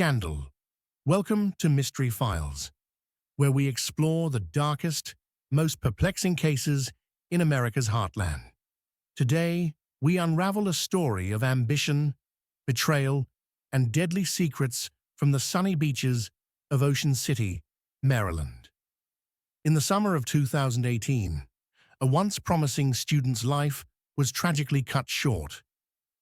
scandal. Welcome to Mystery Files, where we explore the darkest, most perplexing cases in America's heartland. Today, we unravel a story of ambition, betrayal, and deadly secrets from the sunny beaches of Ocean City, Maryland. In the summer of 2018, a once promising student's life was tragically cut short,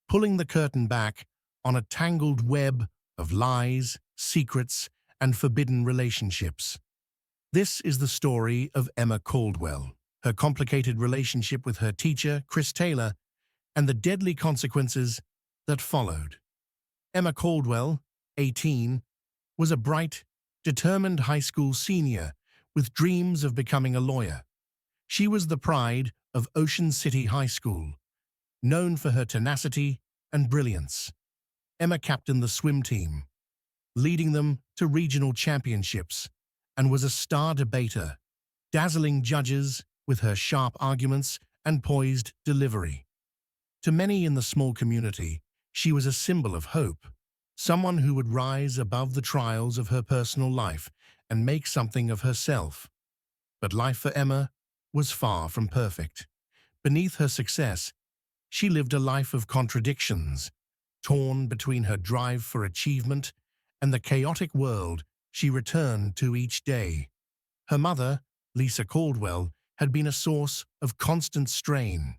pulling the curtain back on a tangled web of lies, secrets, and forbidden relationships. This is the story of Emma Caldwell, her complicated relationship with her teacher, Chris Taylor, and the deadly consequences that followed. Emma Caldwell, 18, was a bright, determined high school senior with dreams of becoming a lawyer. She was the pride of Ocean City High School, known for her tenacity and brilliance. Emma captained the swim team, leading them to regional championships, and was a star debater, dazzling judges with her sharp arguments and poised delivery. To many in the small community, she was a symbol of hope, someone who would rise above the trials of her personal life and make something of herself. But life for Emma was far from perfect. Beneath her success, she lived a life of contradictions, torn between her drive for achievement and the chaotic world she returned to each day. Her mother, Lisa Caldwell, had been a source of constant strain.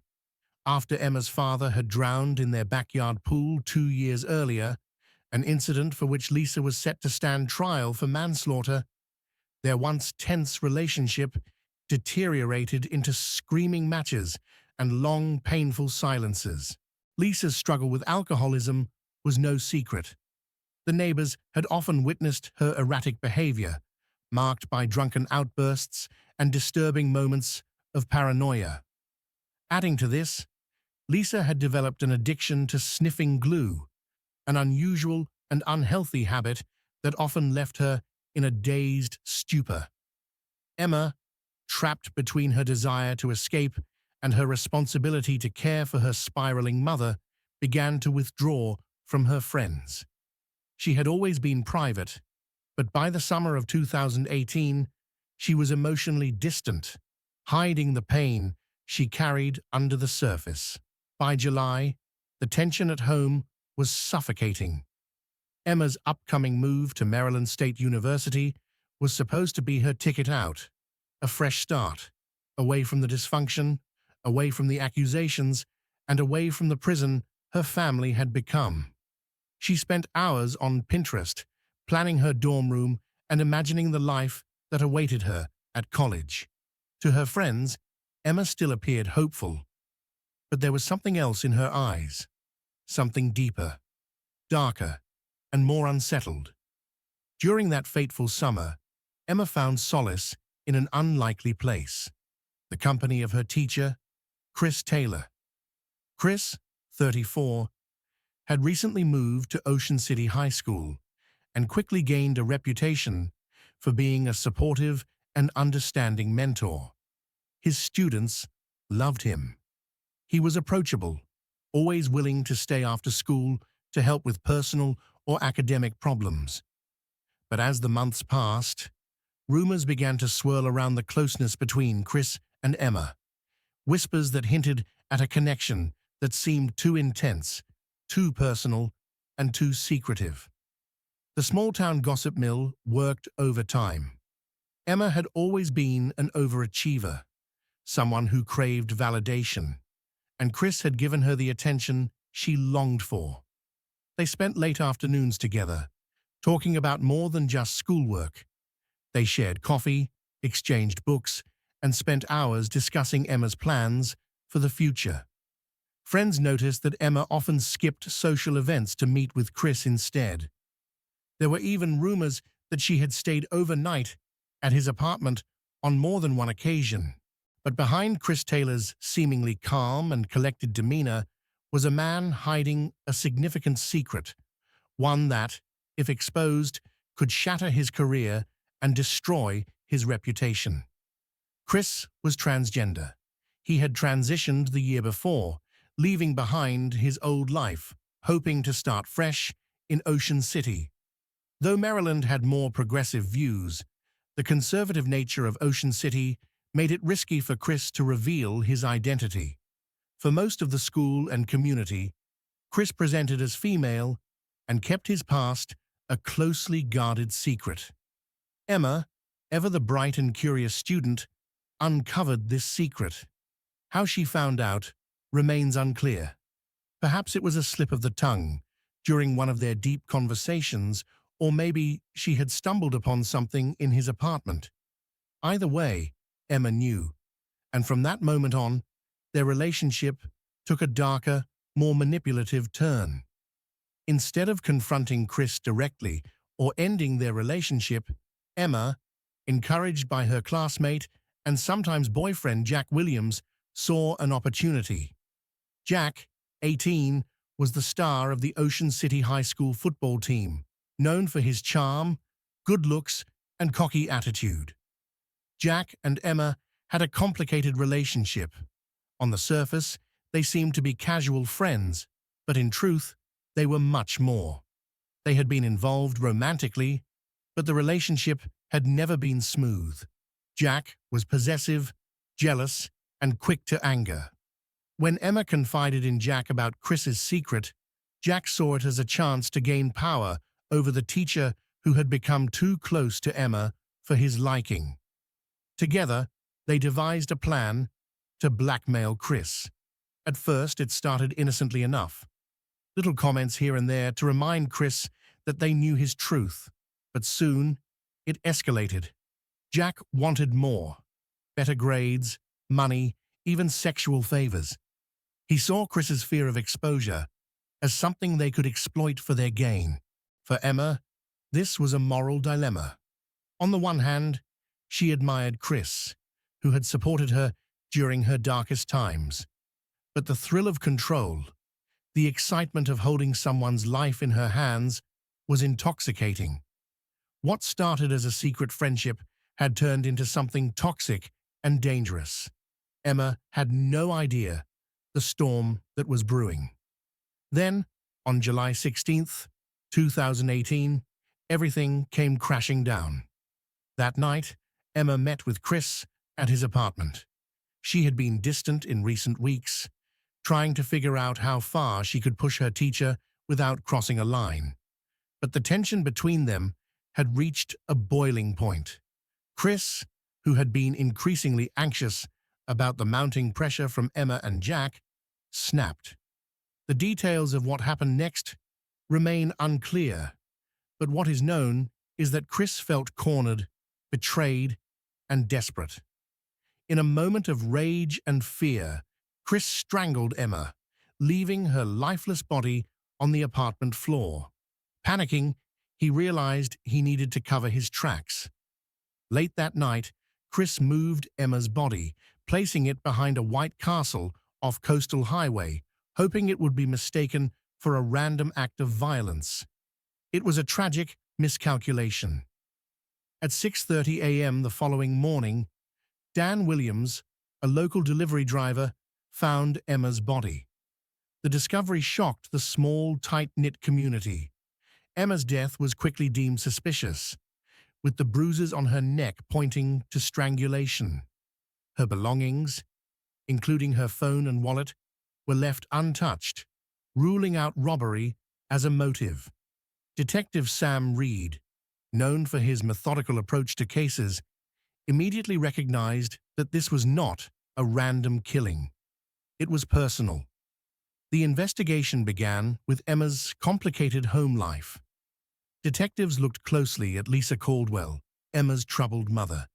After Emma's father had drowned in their backyard pool 2 years earlier, an incident for which Lisa was set to stand trial for manslaughter, their once tense relationship deteriorated into screaming matches and long, painful silences. Lisa's struggle with alcoholism was no secret. The neighbors had often witnessed her erratic behavior, marked by drunken outbursts and disturbing moments of paranoia. Adding to this, Lisa had developed an addiction to sniffing glue, an unusual and unhealthy habit that often left her in a dazed stupor. Emma, trapped between her desire to escape and her responsibility to care for her spiraling mother, began to withdraw from her friends. She had always been private, but by the summer of 2018, she was emotionally distant, hiding the pain she carried under the surface. By July, the tension at home was suffocating. Emma's upcoming move to Maryland State University was supposed to be her ticket out, a fresh start, away from the dysfunction, away from the accusations, and away from the prison her family had become. She spent hours on Pinterest, planning her dorm room and imagining the life that awaited her at college. To her friends, Emma still appeared hopeful, but there was something else in her eyes, something deeper, darker, and more unsettled. During that fateful summer, Emma found solace in an unlikely place, the company of her teacher, Chris Taylor. Chris, 34, had recently moved to Ocean City High School and quickly gained a reputation for being a supportive and understanding mentor. His students loved him. He was approachable, always willing to stay after school to help with personal or academic problems. But as the months passed, rumors began to swirl around the closeness between Chris and Emma, whispers that hinted at a connection that seemed too intense, too personal, and too secretive. The small-town gossip mill worked overtime. Emma had always been an overachiever, someone who craved validation, and Chris had given her the attention she longed for. They spent late afternoons together, talking about more than just schoolwork. They shared coffee, exchanged books, and spent hours discussing Emma's plans for the future. Friends noticed that Emma often skipped social events to meet with Chris instead. There were even rumors that she had stayed overnight at his apartment on more than one occasion. But behind Chris Taylor's seemingly calm and collected demeanor was a man hiding a significant secret, one that, if exposed, could shatter his career and destroy his reputation. Chris was transgender. He had transitioned the year before, leaving behind his old life, hoping to start fresh in Ocean City. Though Maryland had more progressive views, the conservative nature of Ocean City made it risky for Chris to reveal his identity. For most of the school and community, Chris presented as female and kept his past a closely guarded secret. Emma, ever the bright and curious student, uncovered this secret. How she found out remains unclear. Perhaps it was a slip of the tongue during one of their deep conversations, or maybe she had stumbled upon something in his apartment. Either way, Emma knew, and from that moment on, their relationship took a darker, more manipulative turn. Instead of confronting Chris directly or ending their relationship, Emma, encouraged by her classmate and sometimes boyfriend Jack Williams, saw an opportunity. Jack, 18, was the star of the Ocean City High School football team, known for his charm, good looks, and cocky attitude. Jack and Emma had a complicated relationship. On the surface, they seemed to be casual friends, but in truth, they were much more. They had been involved romantically, but the relationship had never been smooth. Jack was possessive, jealous, and quick to anger. When Emma confided in Jack about Chris's secret, Jack saw it as a chance to gain power over the teacher who had become too close to Emma for his liking. Together, they devised a plan to blackmail Chris. At first, it started innocently enough. Little comments here and there to remind Chris that they knew his truth. But soon, it escalated. Jack wanted more. Better grades, money, even sexual favors. He saw Chris's fear of exposure as something they could exploit for their gain. For Emma, this was a moral dilemma. On the one hand, she admired Chris, who had supported her during her darkest times. But the thrill of control, the excitement of holding someone's life in her hands, was intoxicating. What started as a secret friendship had turned into something toxic and dangerous. Emma had no idea the storm that was brewing. Then, on July 16th, 2018, everything came crashing down. That night, Emma met with Chris at his apartment. She had been distant in recent weeks, trying to figure out how far she could push her teacher without crossing a line. But the tension between them had reached a boiling point. Chris, who had been increasingly anxious about the mounting pressure from Emma and Jack, snapped. The details of what happened next remain unclear, but what is known is that Chris felt cornered, betrayed, and desperate. In a moment of rage and fear, Chris strangled Emma, leaving her lifeless body on the apartment floor. Panicking, he realized he needed to cover his tracks. Late that night, Chris moved Emma's body, placing it behind a white castle off Coastal Highway, hoping it would be mistaken for a random act of violence. It was a tragic miscalculation. At 6:30 a.m. the following morning, Dan Williams, a local delivery driver, found Emma's body. The discovery shocked the small, tight-knit community. Emma's death was quickly deemed suspicious, with the bruises on her neck pointing to strangulation. Her belongings, including her phone and wallet, were left untouched, ruling out robbery as a motive. Detective Sam Reed, known for his methodical approach to cases, immediately recognized that this was not a random killing. It was personal. The investigation began with Emma's complicated home life. Detectives looked closely at Lisa Caldwell, Emma's troubled mother.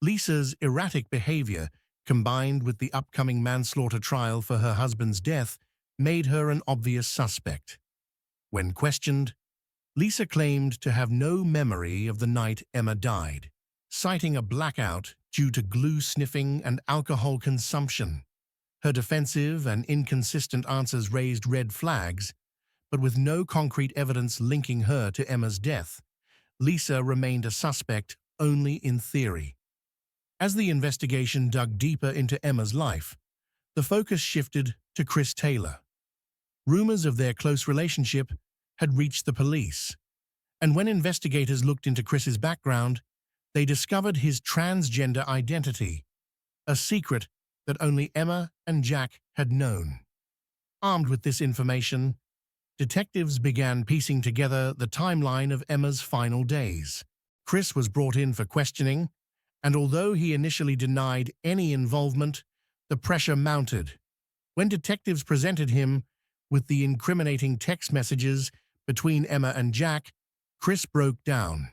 Lisa's erratic behavior, combined with the upcoming manslaughter trial for her husband's death, made her an obvious suspect. When questioned, Lisa claimed to have no memory of the night Emma died, citing a blackout due to glue sniffing and alcohol consumption. Her defensive and inconsistent answers raised red flags, but with no concrete evidence linking her to Emma's death, Lisa remained a suspect only in theory. As the investigation dug deeper into Emma's life, the focus shifted to Chris Taylor. Rumors of their close relationship had reached the police, And when investigators looked into Chris's background, they discovered his transgender identity, a secret that only Emma and Jack had known. Armed with this information, detectives began piecing together the timeline of Emma's final days. Chris was brought in for questioning, and although he initially denied any involvement, the pressure mounted. When detectives presented him with the incriminating text messages between Emma and Jack, Chris broke down.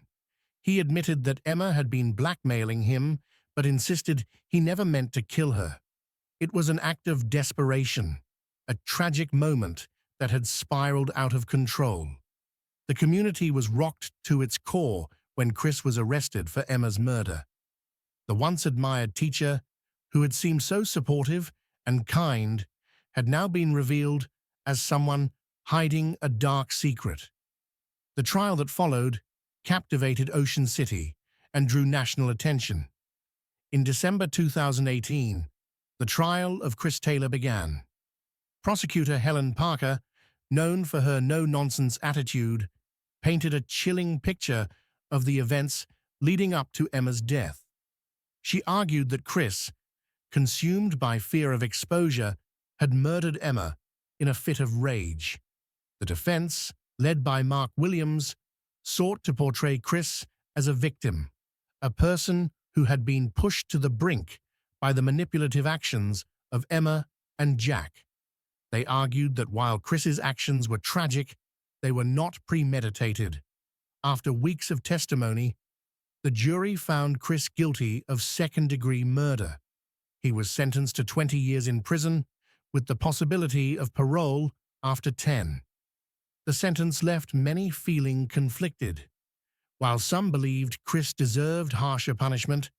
He admitted that Emma had been blackmailing him, but insisted he never meant to kill her. It was an act of desperation, a tragic moment that had spiraled out of control. The community was rocked to its core when Chris was arrested for Emma's murder. The once admired teacher, who had seemed so supportive and kind, had now been revealed as someone hiding a dark secret. The trial that followed captivated Ocean City and drew national attention. In December 2018, the trial of Chris Taylor began. Prosecutor Helen Parker, known for her no-nonsense attitude, painted a chilling picture of the events leading up to Emma's death. She argued that Chris, consumed by fear of exposure, had murdered Emma in a fit of rage. The defense, led by Mark Williams, sought to portray Chris as a victim, a person who had been pushed to the brink by the manipulative actions of Emma and Jack. They argued that while Chris's actions were tragic, they were not premeditated. After weeks of testimony, the jury found Chris guilty of second-degree murder. He was sentenced to 20 years in prison, with the possibility of parole after 10. The sentence left many feeling conflicted. While some believed Chris deserved harsher punishment,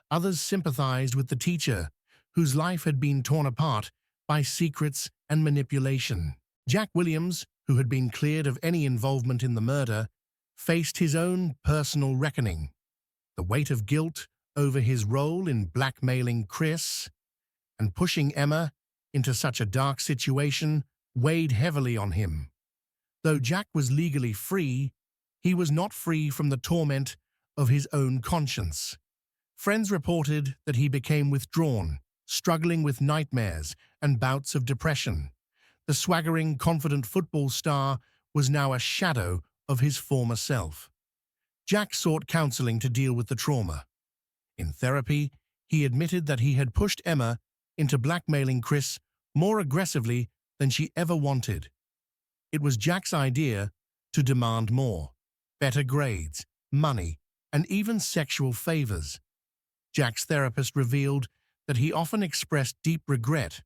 others sympathized with the teacher, whose life had been torn apart by secrets and manipulation. Jack Williams, who had been cleared of any involvement in the murder, faced his own personal reckoning. The weight of guilt over his role in blackmailing Chris and pushing Emma into such a dark situation weighed heavily on him. Though Jack was legally free, he was not free from the torment of his own conscience. Friends reported that he became withdrawn, struggling with nightmares and bouts of depression. The swaggering, confident football star was now a shadow of his former self. Jack sought counseling to deal with the trauma. In therapy, he admitted that he had pushed Emma into blackmailing Chris more aggressively than she ever wanted. It was Jack's idea to demand more, better grades, money, and even sexual favors. Jack's therapist revealed that he often expressed deep regret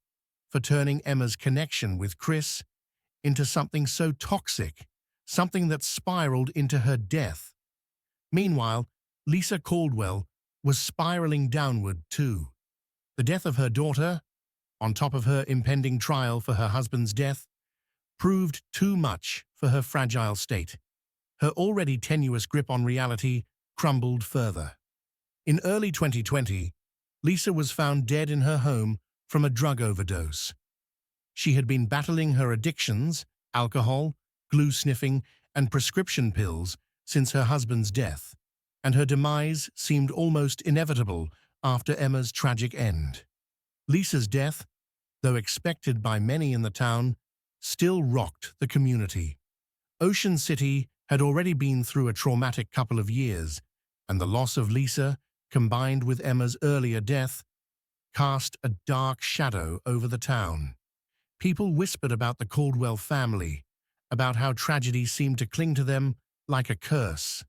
for turning Emma's connection with Chris into something so toxic, something that spiraled into her death. Meanwhile, Lisa Caldwell was spiraling downward too. The death of her daughter, on top of her impending trial for her husband's death, proved too much for her fragile state. Her already tenuous grip on reality crumbled further. In early 2020, Lisa was found dead in her home from a drug overdose. She had been battling her addictions, alcohol, glue sniffing, and prescription pills since her husband's death, and her demise seemed almost inevitable after Emma's tragic end. Lisa's death, though expected by many in the town, still rocked the community. Ocean City had already been through a traumatic couple of years, and the loss of Lisa, combined with Emma's earlier death, cast a dark shadow over the town. People whispered about the Caldwell family, about how tragedy seemed to cling to them like a curse.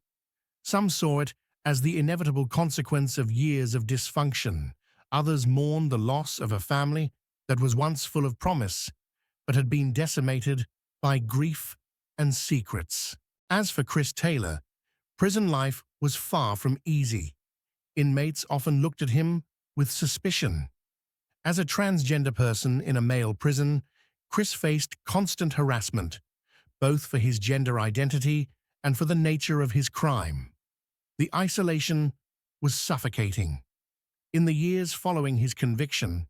Some saw it as the inevitable consequence of years of dysfunction. Others mourned the loss of a family that was once full of promise, but had been decimated by grief and secrets. As for Chris Taylor, prison life was far from easy. Inmates often looked at him with suspicion. As a transgender person in a male prison, Chris faced constant harassment, both for his gender identity and for the nature of his crime. The isolation was suffocating. In the years following his conviction,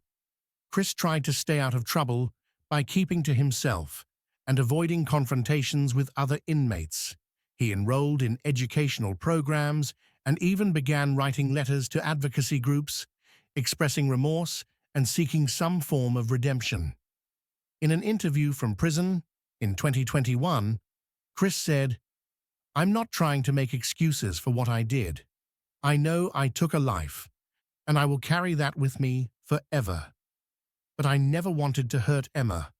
Chris tried to stay out of trouble by keeping to himself and avoiding confrontations with other inmates. He enrolled in educational programs and even began writing letters to advocacy groups, expressing remorse and seeking some form of redemption. In an interview from prison in 2021, Chris said, "I'm not trying to make excuses for what I did. I know I took a life, and I will carry that with me forever. But I never wanted to hurt Emma.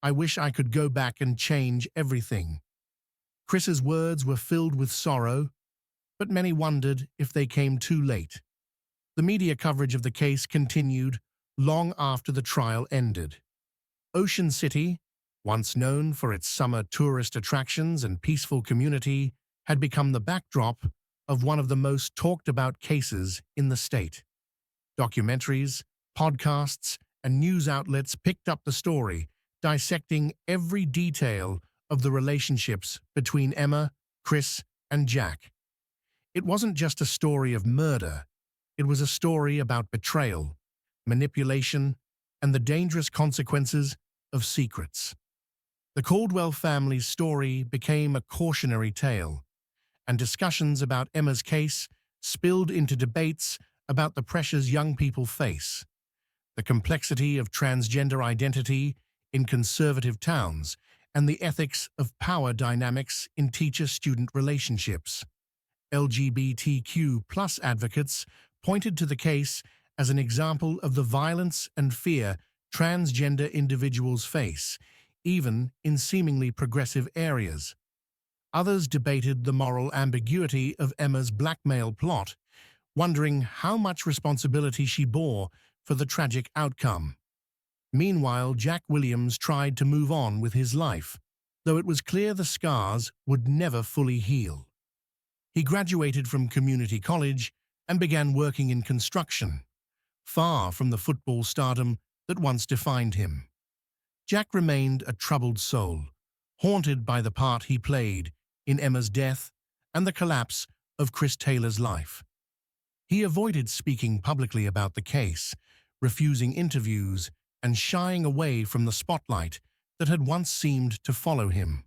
I wish I could go back and change everything." Chris's words were filled with sorrow, but many wondered if they came too late. The media coverage of the case continued long after the trial ended. Ocean City, once known for its summer tourist attractions and peaceful community, had become the backdrop of one of the most talked-about cases in the state. Documentaries, podcasts, and news outlets picked up the story, dissecting every detail of the relationships between Emma, Chris, and Jack. It wasn't just a story of murder. It was a story about betrayal, manipulation, and the dangerous consequences of secrets. The Caldwell family's story became a cautionary tale, and discussions about Emma's case spilled into debates about the pressures young people face. The complexity of transgender identity in conservative towns, and the ethics of power dynamics in teacher-student relationships. LGBTQ+ advocates pointed to the case as an example of the violence and fear transgender individuals face, even in seemingly progressive areas. Others debated the moral ambiguity of Emma's blackmail plot, wondering how much responsibility she bore for the tragic outcome. Meanwhile, Jack Williams tried to move on with his life, though it was clear the scars would never fully heal. He graduated from community college and began working in construction, far from the football stardom that once defined him. Jack remained a troubled soul, haunted by the part he played in Emma's death and the collapse of Chris Taylor's life. He avoided speaking publicly about the case, refusing interviews and shying away from the spotlight that had once seemed to follow him.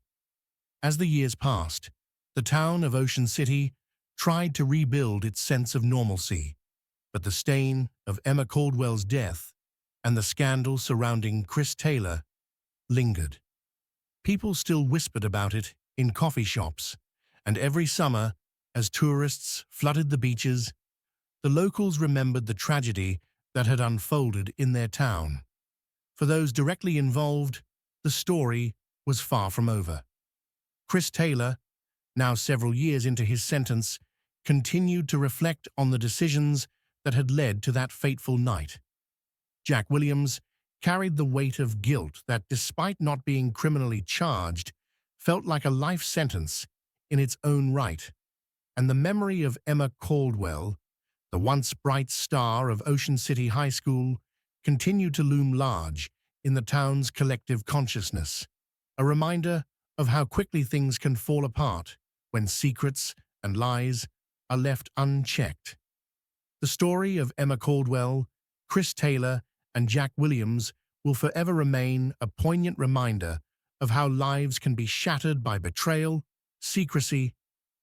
As the years passed, the town of Ocean City tried to rebuild its sense of normalcy, but the stain of Emma Caldwell's death and the scandal surrounding Chris Taylor lingered. People still whispered about it in coffee shops, and every summer, as tourists flooded the beaches, the locals remembered the tragedy that had unfolded in their town. For those directly involved, the story was far from over. Chris Taylor, now several years into his sentence, continued to reflect on the decisions that had led to that fateful night. Jack Williams carried the weight of guilt that, despite not being criminally charged, felt like a life sentence in its own right. And the memory of Emma Caldwell, the once bright star of Ocean City High School, continued to loom large in the town's collective consciousness, a reminder of how quickly things can fall apart when secrets and lies are left unchecked. The story of Emma Caldwell, Chris Taylor, and Jack Williams will forever remain a poignant reminder of how lives can be shattered by betrayal, secrecy,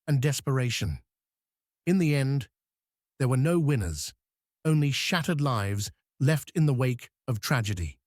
and desperation. In the end, there were no winners, only shattered lives left in the wake of tragedy.